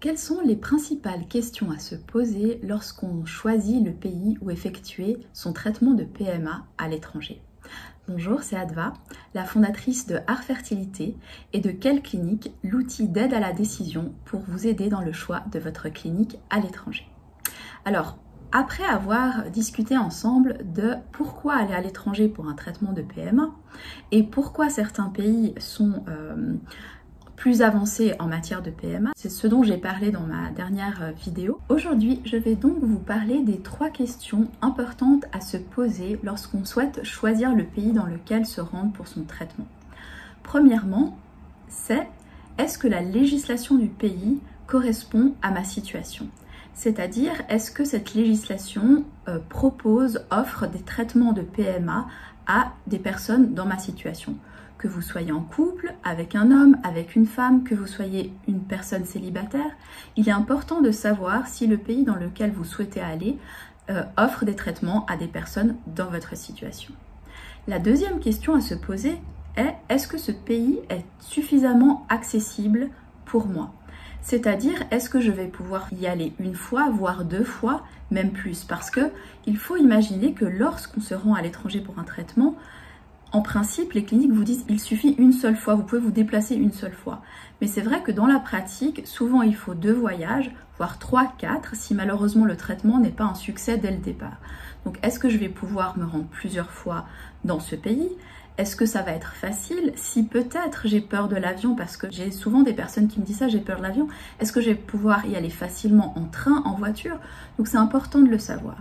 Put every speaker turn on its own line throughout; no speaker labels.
Quelles sont les principales questions à se poser lorsqu'on choisit le pays où effectuer son traitement de PMA à l'étranger? Bonjour, c'est Adva, la fondatrice de Art Fertilité et de Quelle Clinique, l'outil d'aide à la décision pour vous aider dans le choix de votre clinique à l'étranger. Alors, après avoir discuté ensemble de pourquoi aller à l'étranger pour un traitement de PMA et pourquoi certains pays sont plus avancés en matière de PMA, c'est ce dont j'ai parlé dans ma dernière vidéo. Aujourd'hui, je vais donc vous parler des 3 questions importantes à se poser lorsqu'on souhaite choisir le pays dans lequel se rendre pour son traitement. Premièrement, c'est est-ce que la législation du pays correspond à ma situation ? C'est-à-dire, est-ce que cette législation offre des traitements de PMA à des personnes dans ma situation ? Que vous soyez en couple, avec un homme, avec une femme, que vous soyez une personne célibataire, il est important de savoir si le pays dans lequel vous souhaitez aller offre des traitements à des personnes dans votre situation. La deuxième question à se poser est, est-ce que ce pays est suffisamment accessible pour moi ? C'est-à-dire, est-ce que je vais pouvoir y aller une fois, voire 2 fois, même plus? Parce qu'il faut imaginer que lorsqu'on se rend à l'étranger pour un traitement, en principe, les cliniques vous disent qu'il suffit une seule fois, vous pouvez vous déplacer une seule fois. Mais c'est vrai que dans la pratique, souvent il faut 2 voyages, voire 3, 4, si malheureusement le traitement n'est pas un succès dès le départ. Donc est-ce que je vais pouvoir me rendre plusieurs fois dans ce pays ? Est-ce que ça va être facile? Si peut-être j'ai peur de l'avion, parce que j'ai souvent des personnes qui me disent ça, j'ai peur de l'avion, est-ce que je vais pouvoir y aller facilement en train, en voiture? Donc c'est important de le savoir.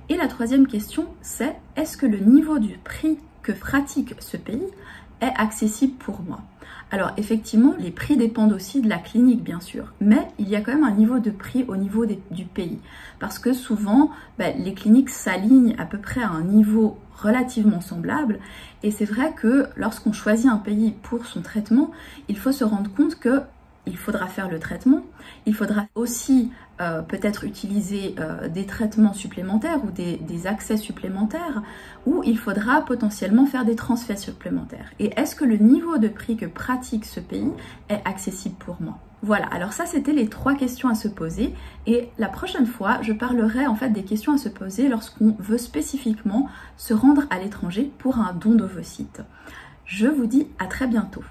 Et la troisième question, c'est est-ce que le niveau du prix que pratique ce pays est accessible pour moi? Alors effectivement, les prix dépendent aussi de la clinique bien sûr, mais il y a quand même un niveau de prix au niveau du pays. Parce que souvent, les cliniques s'alignent à peu près à un niveau relativement semblable. Et c'est vrai que lorsqu'on choisit un pays pour son traitement, il faut se rendre compte que il faudra faire le traitement, il faudra aussi peut-être utiliser des traitements supplémentaires ou des accès supplémentaires, ou il faudra potentiellement faire des transferts supplémentaires. Et est-ce que le niveau de prix que pratique ce pays est accessible pour moi? Voilà, alors ça c'était les 3 questions à se poser, et la prochaine fois je parlerai en fait des questions à se poser lorsqu'on veut spécifiquement se rendre à l'étranger pour un don d'ovocytes. Je vous dis à très bientôt.